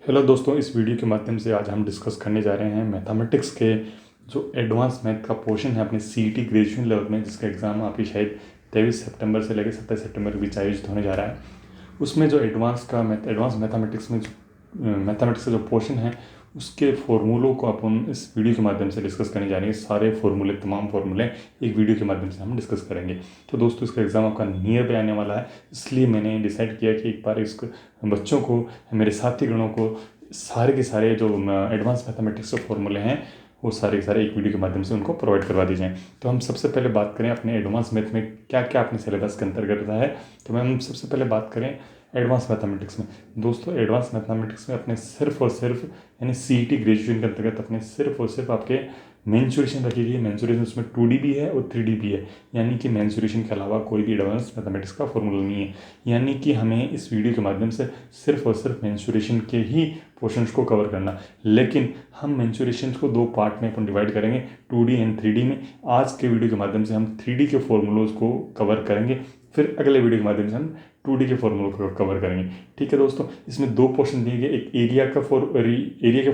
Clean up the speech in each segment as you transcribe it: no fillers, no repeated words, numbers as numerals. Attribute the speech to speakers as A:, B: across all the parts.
A: Hello दोस्तों, इस video के माध्यम से आज हम डिस्कस करने जा रहे हैं मैथमेटिक्स के जो एडवांस मैथ का पोर्शन है अपने सीईटी ग्रेजुएशन लेवल में, जिसका एग्ज़ाम आपकी शायद 23 सितंबर से लेकर 27 सितंबर के बीच आयोजित होने जा रहा है। उसमें जो एडवांस मैथमेटिक्स में मैथमेटिक्स का जो पोर्शन है उसके फॉर्मूलों को अपन इस वीडियो के माध्यम से डिस्कस करने जा रहे हैं। सारे फॉर्मूले, तमाम फॉर्मूले एक वीडियो के माध्यम से हम डिस्कस करेंगे। तो दोस्तों, इसका एग्ज़ाम आपका नियर पे आने वाला है, इसलिए मैंने डिसाइड किया कि एक बार इस बच्चों को, मेरे साथीगणों को सारे के सारे जो एडवांस मैथमेटिक्स के फॉर्मूले हैं वो सारे के सारे एक वीडियो के माध्यम से उनको प्रोवाइड करवा दी जाएँ। तो हम सबसे पहले बात करें अपने एडवांस मैथ में क्या क्या अपने सिलेबस के अंतर्गत रहता है। तो हम सबसे पहले बात करें एडवांस मैथमेटिक्स में। दोस्तों, एडवांस मैथमेटिक्स में अपने सिर्फ और सिर्फ यानी सीईटी ग्रेजुएशन के अंतर्गत अपने सिर्फ और सिर्फ आपके मेंसुरेशन रखी गई है। मेंसुरेशन उसमें 2D भी है और 3D भी है, यानी कि मेंसुरेशन के अलावा कोई भी एडवांस मैथमेटिक्स का फॉर्मूला नहीं है। यानी कि हमें इस वीडियो के माध्यम से सिर्फ और सिर्फ मेंसुरेशन के ही पोर्शंस को कवर करना, लेकिन हम मेंसुरेशन को दो पार्ट में अपन डिवाइड करेंगे, 2D एंड 3D में। आज के वीडियो के माध्यम से हम 3D के फॉर्मूलोज को कवर करेंगे, फिर अगले वीडियो के माध्यम से हम 2D के फॉर्मूलों को कवर करेंगे। ठीक है दोस्तों, इसमें दो पोर्शन दिए गए, एक एरिया के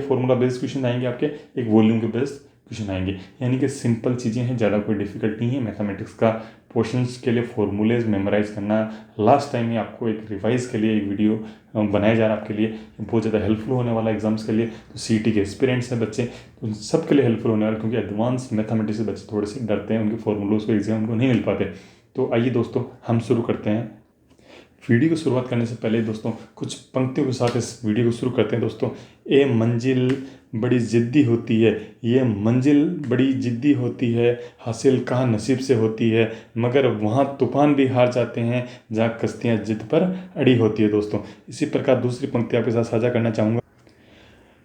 A: फॉर्मूला बेस्ड क्वेश्चन आएंगे आपके, एक वॉल्यूम के बेस्ड क्वेश्चन आएंगे। यानी कि सिंपल चीज़ें हैं, ज़्यादा कोई डिफिकल्ट नहीं है। मैथमेटिक्स का पोर्शंस के लिए फॉर्मूलेज मेमोराइज करना, लास्ट टाइम में आपको एक रिवाइज के लिए एक वीडियो बनाया जा रहा है आपके लिए, बहुत ज़्यादा हेल्पफुल होने वाला एग्जाम्स के लिए। तो सीईटी के एस्पिरेंट्स हैं बच्चे, तो सब के लिए हेल्पफुल होने वाला, क्योंकि एडवांस मैथमेटिक्स से बच्चे थोड़े से डरते हैं, उनके फॉर्मूलोज को एग्जाम उनको नहीं मिल पाते। तो आइए दोस्तों, हम शुरू करते हैं। वीडियो को शुरुआत करने से पहले दोस्तों कुछ पंक्तियों के साथ इस वीडियो को शुरू करते हैं। दोस्तों, ए मंजिल बड़ी ज़िद्दी होती है, ये मंजिल बड़ी ज़िद्दी होती है, हासिल कहाँ नसीब से होती है, मगर वहाँ तूफान भी हार जाते हैं जहाँ कश्तियाँ जिद पर अड़ी होती है। दोस्तों, इसी प्रकार दूसरी पंक्ति आपके साथ साझा करना चाहूँगा।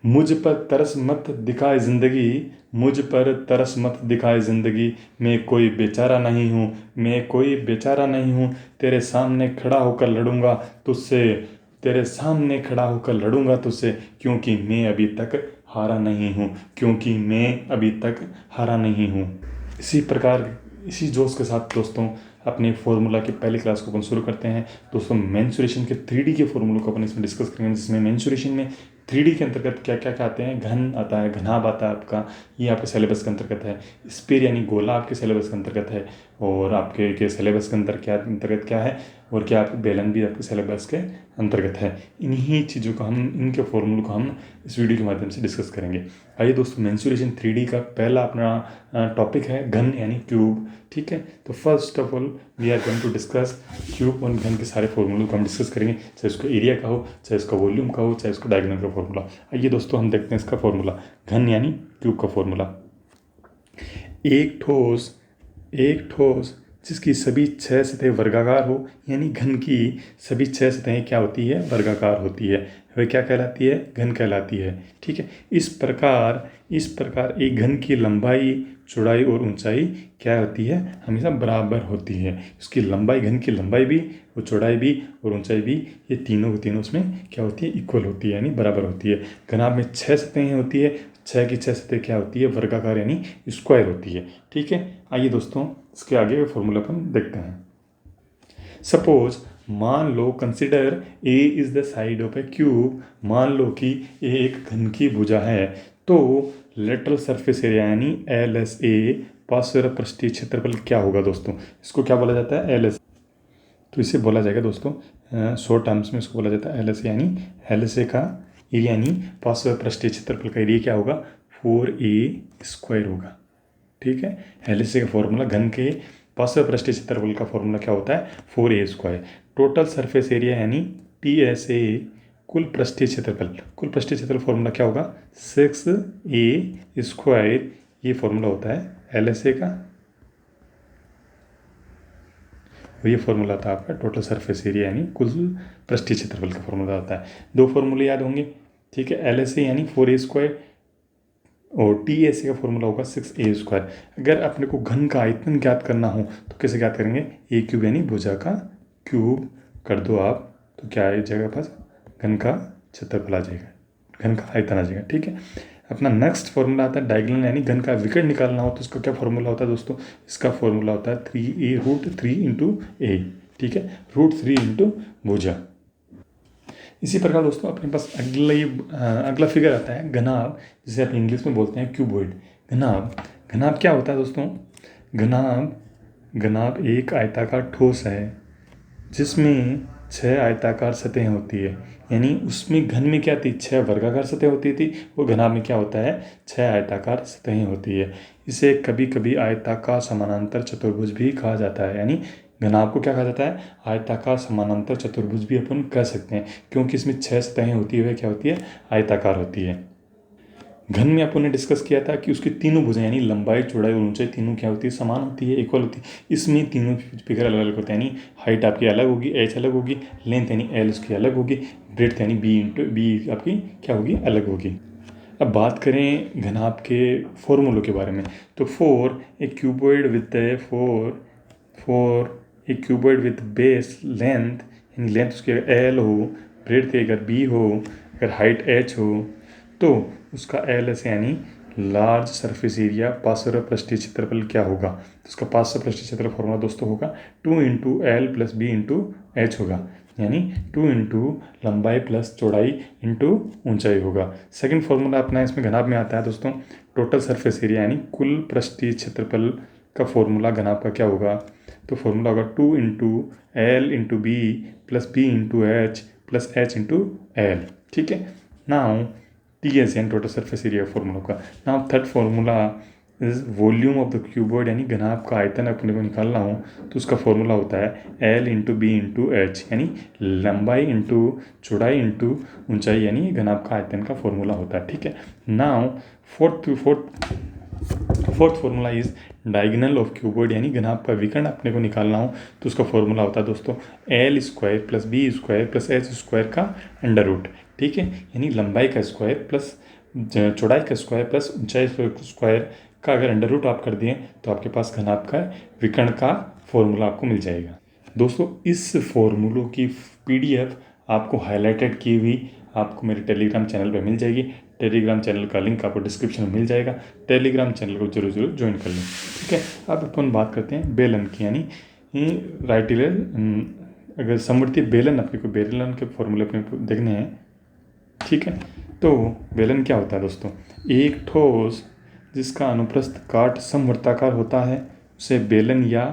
A: मुझ पर तरस मत दिखाए ज़िंदगी, मुझ पर तरस मत दिखाए ज़िंदगी, मैं कोई बेचारा नहीं हूँ, मैं कोई बेचारा नहीं हूँ, तेरे सामने खड़ा होकर लड़ूंगा तुझसे, तेरे सामने खड़ा होकर लड़ूंगा तुझसे, क्योंकि मैं अभी तक हारा नहीं हूँ, क्योंकि मैं अभी तक हारा नहीं हूँ। इसी प्रकार, इसी जोश के साथ दोस्तों अपने फॉर्मूला की पहली क्लास को अपन शुरू करते हैं। दोस्तों, मेंसुरेशन के 3D के फॉर्मूलों को अपन इसमें डिस्कस करेंगे, जिसमें मेंसुरेशन में 3D के अंतर्गत क्या क्या आते हैं। घन आता है, घनाभ आता है आपका, ये आपके सिलेबस के अंतर्गत है। स्फीयर यानी गोला आपके सिलेबस के अंतर्गत है, और आपके सिलेबस के अंतर्गत क्या है, और क्या आपके बेलन भी आपके सिलेबस के अंतर्गत है। इन्हीं चीज़ों को हम, इनके फॉर्मूलों को हम इस वीडियो के माध्यम से डिस्कस करेंगे। आइए दोस्तों, मेंसुरेशन 3D का पहला अपना टॉपिक है घन यानी क्यूब। ठीक है, तो first of all we are going to discuss cube और घन के सारे फॉर्मूलों को हम डिस्कस करेंगे, चाहे उसको एरिया का हो, चाहे उसका वॉल्यूम का हो, चाहे उसका डायगोनल का फॉर्मूला। आइए दोस्तों, हम देखते हैं इसका फॉर्मूला, घन यानी क्यूब का फॉर्मूला। एक ठोस जिसकी सभी 6 सतहें वर्गाकार हो, यानी घन की सभी 6 सतहें क्या होती है, वर्गाकार होती है, वह क्या कहलाती है, घन कहलाती है। ठीक है, इस प्रकार एक घन की लंबाई, चौड़ाई और ऊंचाई क्या होती है, हमेशा बराबर होती है। उसकी लंबाई, घन की लंबाई भी और चौड़ाई भी और ऊंचाई भी, ये तीनों उसमें क्या होती है, इक्वल होती है, यानी बराबर होती है। घनाभ में 6 सतहें होती है, 6 की 6 सतह क्या होती है, वर्गाकार यानी स्क्वायर होती है। ठीक है, आइए दोस्तों इसके आगे फॉर्मूला अपन देखते हैं। सपोज, मान लो, consider A is the side of a cube, मान लो कि ए एक घन की भुजा है, तो लेटरल सरफेस एरिया यानी LSA, पार्श्व पृष्ठीय क्षेत्रफल क्या होगा। दोस्तों, इसको क्या बोला जाता है, LSA। तो इसे बोला जाएगा दोस्तों शॉर्ट टर्म्स में इसको बोला जाता है LSA, यानी LSA का एरिया यानी पार्श्व पृष्ठीय क्षेत्रफल का एरिया क्या होगा, 4A² होगा। ठीक है, LSA का फॉर्मूला, घन के पार्श्व पृष्ठीय क्षेत्रफल का फॉर्मूला क्या होता है, 4A²। टोटल सरफेस एरिया यानी TSA, कुल पृष्ठीय क्षेत्रफल फॉर्मूला क्या होगा, 6A²। ये फॉर्मूला होता है LSA का, और ये फॉर्मूला आता है आपका टोटल सरफेस एरिया यानी कुल पृष्ठीय क्षेत्रफल का फॉर्मूला आता है। दो फॉर्मूले याद होंगे। ठीक है, LSA यानी 4A² और TSA का फॉर्मूला होगा 6A²। अगर अपने को घन का आयतन ज्ञात करना हो तो कैसे ज्ञात करेंगे, A³ यानी भुजा का क्यूब कर दो आप, तो क्या आ जाएगा पास, घन का क्षेत्रफल आ जाएगा, घन का आयतन आ जाएगा। ठीक है, अपना नेक्स्ट फॉर्मूला आता है डायगोनल, यानी घन का विकर्ण निकालना हो तो इसका क्या फॉर्मूला होता है दोस्तों, इसका फॉर्मूला होता है 3A√3 × A। ठीक है, √3 × भुजा। इसी प्रकार दोस्तों अपने पास अगला फिगर आता है घनाभ, जिसे आप इंग्लिश में बोलते हैं क्यूबॉइड। घनाभ क्या होता है दोस्तों? घनाभ एक आयताकार ठोस है जिसमें 6 आयताकार सतहें होती है। यानी उसमें घन में क्या थी? 6 वर्गाकार सतह होती थी। वो घनाभ में क्या होता है? 6 आयताकार सतहें होती है। इसे कभी कभी आयताकार समानांतर चतुर्भुज भी कहा जाता है। यानी घनाभ को क्या कहा जाता है? आयताकार समानांतर चतुर्भुज भी अपन कह सकते हैं, क्योंकि इसमें 6 सतहें होती है, वह क्या होती है? आयताकार होती है। घन में अपन ने डिस्कस किया था कि उसकी तीनों भुजाएं यानी लंबाई, चौड़ाई और ऊंचाई तीनों क्या होती है? समान होती है, इक्वल होती है। इसमें तीनों फिगर अलग अलग होते हैं, यानी हाइट आपकी अलग होगी, एच अलग होगी, लेंथ यानी एल उसकी अलग होगी, ब्रेड्थ यानी बी आपकी क्या होगी? अलग होगी। अब बात करें घनाभ के फॉर्मूलों के बारे में, तो for a cuboid with base length, यानी लेंथ उसकी अगर एल हो, ब्रेड्थ अगर बी हो, अगर हाइट एच हो, तो उसका एल एस यानी लार्ज सरफेस एरिया, पार्श्व पृष्ठीय क्षेत्रफल क्या होगा? तो उसका पार्श्व पृष्ठीय क्षेत्रफल फॉर्मूला दोस्तों होगा 2 into L plus B into H होगा, यानी 2 इंटू लंबाई प्लस चौड़ाई इंटू ऊंचाई होगा। सेकंड फॉर्मूला अपना इसमें घनाभ में आता है दोस्तों टोटल सरफेस एरिया, यानी कुल पृष्ठीय क्षेत्रफल का फॉर्मूला घनाभ का क्या होगा? तो फॉर्मूला होगा 2 into L into B plus B into H plus H into L. ठीक है, नाउ TS यानी टोटल सरफेस एरिया फॉर्मूला का। Now third formula is volume of the cuboid, यानी घनाभ का आयतन अपने को निकालना हो तो उसका फॉर्मूला होता है L into B into H, यानी लंबाई इंटू चौड़ाई इंटू ऊंचाई, यानी घनाभ का आयतन का फॉर्मूला होता है। ठीक है, now fourth formula is diagonal of cuboid, यानी घनाभ का विकर्ण अपने को निकालना हो तो उसका फॉर्मूला होता है दोस्तों L square plus B square plus H square का अंडर रूट। ठीक है, यानी लंबाई का स्क्वायर प्लस चौड़ाई का स्क्वायर प्लस ऊंचाई स्क्वायर का अगर अंडर रूट आप कर दिए तो आपके पास घनाभ का विकर्ण का फॉर्मूला आपको मिल जाएगा। दोस्तों इस फॉर्मूलों की PDF आपको हाईलाइटेड की हुई आपको मेरे टेलीग्राम चैनल पर मिल जाएगी। टेलीग्राम चैनल का लिंक आपको डिस्क्रिप्शन में मिल जाएगा। टेलीग्राम चैनल को जरूर ज्वाइन कर लें। ठीक है, अब अपन बात करते हैं बेलन की, यानी राइट अगर समवर्ती बेलन अपने को बेलन के फॉर्मूले अपने को देखने हैं। ठीक है, तो बेलन क्या होता है दोस्तों? एक ठोस जिसका अनुप्रस्थ काट समवर्ताकार होता है उसे बेलन या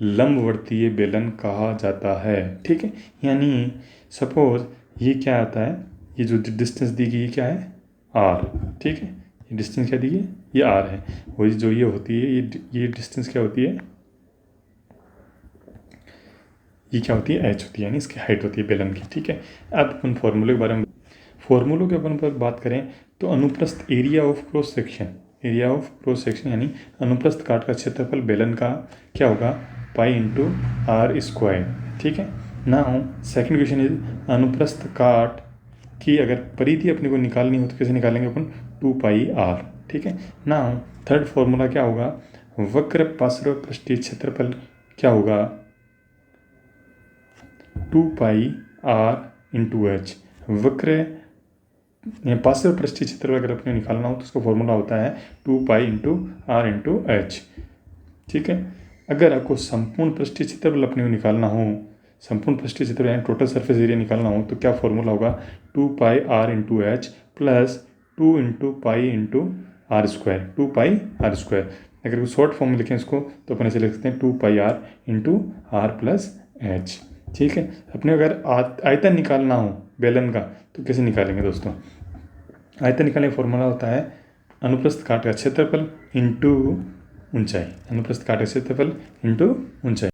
A: लंबवर्तीय बेलन कहा जाता है। ठीक है, यानी सपोज ये क्या आता है, ये जो डिस्टेंस दी गई क्या है? R। ठीक है, ये डिस्टेंस क्या दी है? ये R है। वही जो ये होती है ये डिस्टेंस क्या होती है? ये क्या होती है? H होती है, यानी इसकी हाइट होती है बेलन की। ठीक है, अब अपन फॉर्मूले के बारे में फॉर्मूलों के अपन पर बात करें तो अनुप्रस्थ एरिया ऑफ क्रॉस सेक्शन यानी अनुप्रस्थ काट का क्षेत्रफल बेलन का क्या होगा? Pi into are square. ठीक है, नाउ सेकंड क्वेश्चन इज अनुप्रस्थ काट की अगर परिधि अपने को निकालनी हो तो कैसे निकालेंगे अपन? 2 पाई आर। ठीक है, नाउ थर्ड फॉर्मूला क्या होगा? वक्र पार्श्व पृष्ठीय क्षेत्रफल क्या होगा? 2 पाई आर इंटू एच। वक्र पार्श्व पृष्ठीय क्षेत्रफल अगर अपने निकालना हो तो उसका फॉर्मूला होता है 2 pi into R into H. ठीक है, अगर आपको संपूर्ण पृष्ठीय क्षेत्रफल अपने को निकालना हो, संपूर्ण पृष्ठीय क्षेत्रफल यानी टोटल सरफेस एरिया निकालना हो तो क्या फॉर्मूला होगा? 2 pi r into H plus 2 into pi into are square, 2 pi r square. अगर शॉर्ट फॉर्म में लिखें इसको तो अपन ऐसे लिख सकते हैं 2 pi r into r plus h. ठीक है, अपने अगर आयतन निकालना हो बेलन का तो कैसे निकालेंगे दोस्तों? आयतन निकालने का फॉर्मूला होता है अनुप्रस्थ काट का क्षेत्रफल इंटू ऊंचाई, अनुप्रस्थ काट का क्षेत्रफल इंटू ऊंचाई।